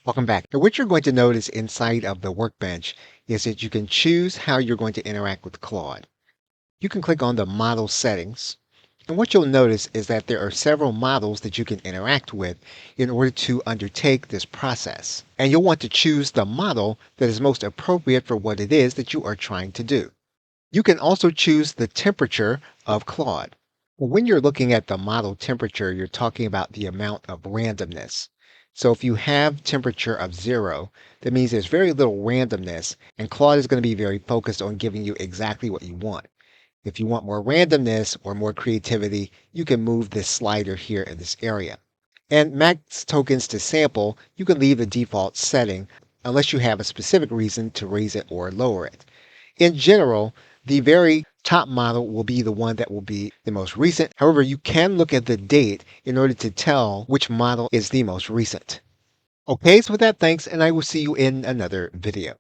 Welcome back. Now, what you're going to notice inside of the workbench is that you can choose how you're going to interact with Claude. You can click on the model settings. And what you'll notice is that there are several models that you can interact with in order to undertake this process. And you'll want to choose the model that is most appropriate for what it is that you are trying to do. You can also choose the temperature of Claude. When you're looking at the model temperature, you're talking about the amount of randomness. So if you have temperature of 0, that means there's very little randomness, and Claude is going to be very focused on giving you exactly what you want. If you want more randomness or more creativity, you can move this slider here in this area. And max tokens to sample, you can leave the default setting unless you have a specific reason to raise it or lower it. In general, the very top model will be the one that will be the most recent. However, you can look at the date in order to tell which model is the most recent. Okay, so with that, thanks, and I will see you in another video.